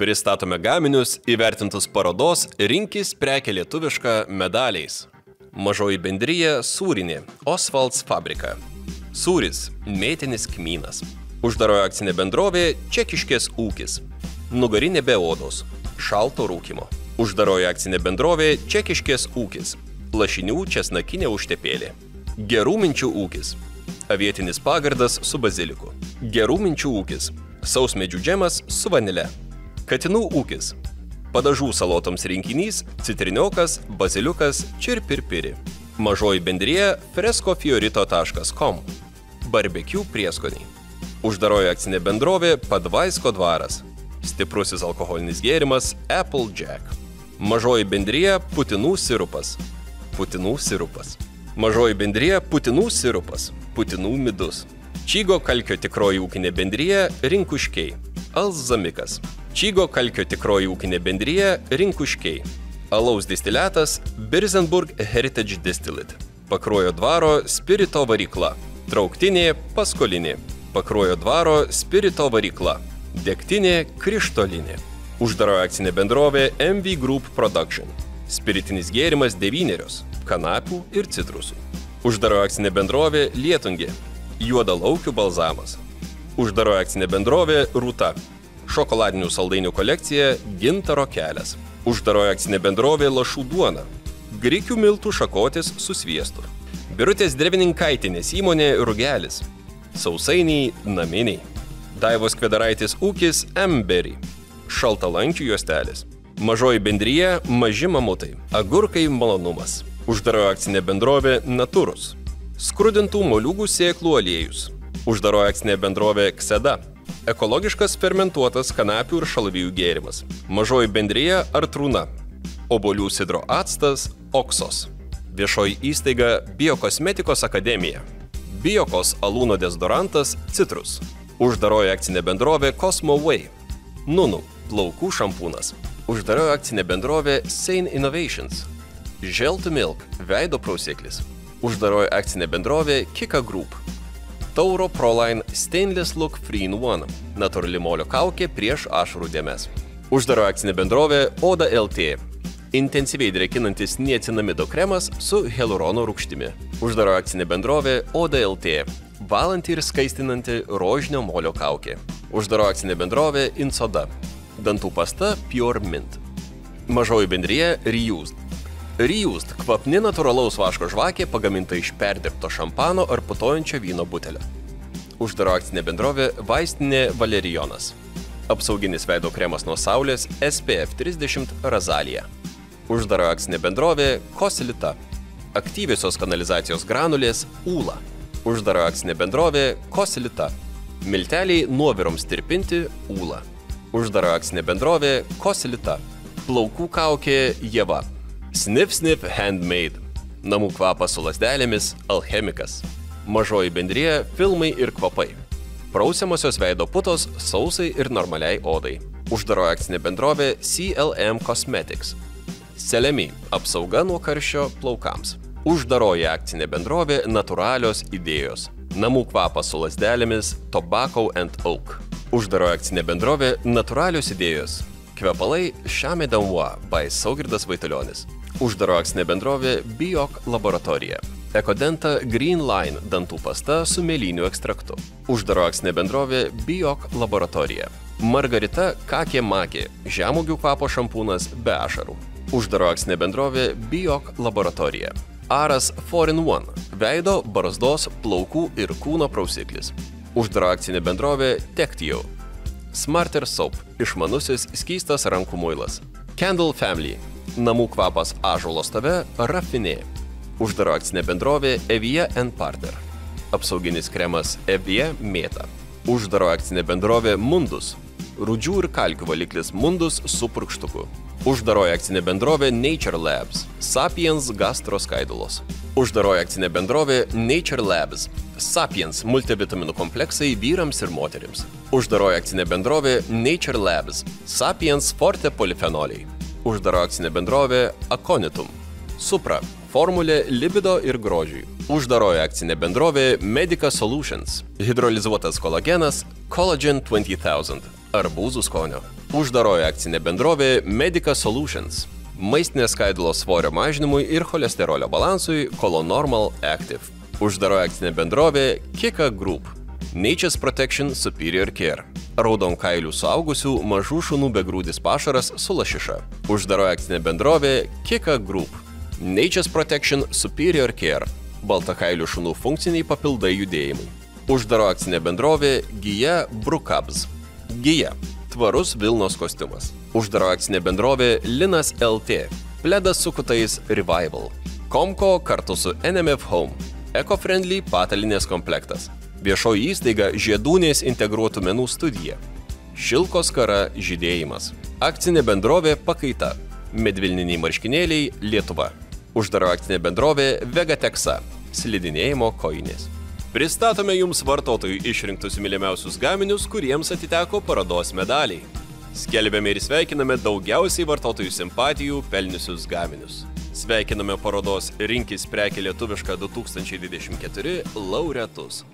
Pristatome gaminius įvertintus parodos Rinkis prekę lietuvišką medaliais. Mažoji bendrija Sūrinė, Osvalds fabrika. Sūris – mėtinis kmynas. Uždaroji akcinė bendrovė Čekiškės ūkis. Nugarinė be odos. Šalto rūkymo. Uždaroji akcinė bendrovė Čekiškės ūkis. Lašinių česnakinė užtepėlė. Gerų minčių ūkis. Avietinis pagardas su baziliku. Gerų minčių ūkis. Sausmedžių džemas su vanile. Katinų ūkis. Padažų salotoms rinkinys, citriniokas, baziliukas, čirpirpiri. Mažoji bendrija freskofiorito.com. Barbekių prieskoniai. Uždaroji akcinė bendrovė Padvaisko dvaras. Stiprusis alkoholinis gėrimas Applejack. Mažoji bendrija Putinų sirupas. Putinų sirupas. Mažoji bendrija Putinų sirupas. Putinų midus. Čygo kalkio tikroji ūkinė bendrija Rinkuškiai. Alzamikas. Čygo kalkio tikroji ūkinė bendrija Rinkuškiai. Alaus distiliatas Birzenburg Heritage Distillate. Pakruojo dvaro spirito varykla. Trauktinė paskolinė. Pakruojo dvaro spirito varykla. Degtinė krištolinė. Uždaroji akcinė bendrovė MV Group Production. Spiritinis gėrimas 9, kanapių ir citrusų. Uždaroji akcinė bendrovė Lietungė. Juodalaukių balzamas. Uždaroji akcinė bendrovė Rūta. Šokoladinių saldainių kolekcija Gintaro kelias. Uždaroji akcinė bendrovė Lašų duona. Grikių miltų šakotis su sviestu. Birutės Drevininkaitinės įmonė Rugelis. Sausainiai naminiai. Daivos Kvedaraitės ūkis Embery. Šaltalankių juostelės. Mažoji bendrija Maži mamutai. Agurkai malonumas. Uždaroji akcinė bendrovė Naturus. Skrudintų moliūgų sėklų aliejus. Uždaroji akcinė bendrovė Kseda. Ekologiškas fermentuotas kanapių ir šalavijų gėrimas. Mažoji bendrija Artrūna. Obuolių sidro actas Oksos. Viešoji įstaiga Biokosmetikos akademija. Biokos alūno dezodorantas Citrus. Uždaroji akcinė bendrovė Cosmo Way. Nunu plaukų šampūnas. Uždaroji akcinė bendrovė Sane Innovations. Gel to Milk veido prausiklis. Uždaroji akcinė bendrovė Kika Group. Tauro Proline Stainless Look 3-in-1. Natūrali molio kaukė prieš ašarų dėmes. Uždaroji akcinė bendrovė Oda LT. Intensyviai drėkinantis niacinamido kremas su hialurono rūgštimi. Uždaroji akcinė bendrovė Oda LT. Valanti ir skaistinanti rožinio molio kaukė. Uždaroji akcinė bendrovė Insoda. Dantų pasta Pure Mint. Mažoji bendrija Reused. Reused – kvapni natūralaus vaško žvakė pagaminta iš perdirbto šampano ar putojančio vyno butelio. Uždaro akcinė bendrovė vaistinė Valerijonas. Apsauginis veido kremas nuo saulės SPF 30 Razalija. Uždaro akcinė bendrovė Kosilita. Aktyviosios kanalizacijos granulės Ūla. Uždaro akcinė bendrovė Kosilita. Milteliai nuoviroms tirpinti Ūla. Uždaro akcinė bendrovė Kosilita. Plaukų kaukė Jeva. Sniff Sniff Handmade. Namų kvapas su lasdelėmis Alchemikas. Mažoji bendrija Filmai ir kvapai. Prausiamosios veido putos sausai ir normaliai odai. Uždaroji akcinė bendrovė CLM Cosmetics. Selemi – apsauga nuo karščio plaukams. Uždaroji akcinė bendrovė Natūralios idėjos. Namų kvapas su lasdelėmis Tobacco & Oak. Uždaroji akcinė bendrovė Natūralios idėjos. Kvepalai Chamé d'Amour by Saugirdas Vaitulionis. Uždaro akcinė bendrovė Biok laboratorija. Ekodenta Green Line dantų pasta su mėlynių ekstraktu. Uždaro akcinė bendrovė Biok laboratorija. Margarita Kakė Makė žemuogių kvapo šampūnas be ašarų. Uždaro akcinė bendrovė Biok laboratorija. Aras 4-in-1 veido, barzdos, plaukų ir kūno prausiklis. Uždaro akcinė bendrovė Tektio. Smarter Soap išmanusis skystas rankų muilas. Candle Family namų kvapas ąžuolo stave Rafinė. Uždaro akcinė bendrovė Evija & Partner. Apsauginis kremas Evija mėta. Uždaro akcinė bendrovė Mundus. Rūdžių ir kalkių valiklis Mundus su purkštuku. Uždaroji akcinė bendrovė Nature Labs. Sapiens gastroskaidulos. Uždaroji akcinė bendrovė Nature Labs. Sapiens multivitaminų kompleksai vyrams ir moterims. Uždaroji akcinė bendrovė Nature Labs. Sapiens Forte polifenoliai. Uždaro akcinė bendrovė Aconitum. Supra – formulė libido ir grožiui. Uždaroji akcinė bendrovė Medica Solutions. Hidrolizuotas kolagenas Collagen 20,000. arbūzų skonio. Uždaroji akcinė bendrovė Medica Solutions. Maistinės skaidulos svorio mažinimui ir cholesterolio balansui Colonormal Active. Uždaroji akcinė bendrovė Kika Group. Nature's Protection Superior Care. Raudonkailių suaugusių mažų šunų begrūdis pašaras su lašiša. Uždaroji akcinė bendrovė Kika Group. Nature's Protection Superior Care. Baltakailių šunų funkciniai papildai judėjimui. Uždaroji akcinė bendrovė Gija Brukabs. Gija. Tvarus Vilnos kostiumas. Uždaroji akcinė bendrovė Linas LT. Pledas su kutais Revival. Komko kartu su NMF Home. Eco-friendly patalinės komplektas. Viešoji įstaiga Žiedūnės integruotų menų studija. Šilkos kara žydėjimas. Akcinė bendrovė Pakaita. Medvilniniai marškinėliai Lietuva. Uždaroji akcinė bendrovė Vegatexa. Slidinėjimo kojinės. Pristatome jums vartotojų išrinktus mylimiausius gaminius, kuriems atiteko parodos medaliai. Skelbiame ir sveikiname daugiausiai vartotojų simpatijų pelniusius gaminius. Sveikiname parodos Rinkis prekė lietuviška 2024 laureatus.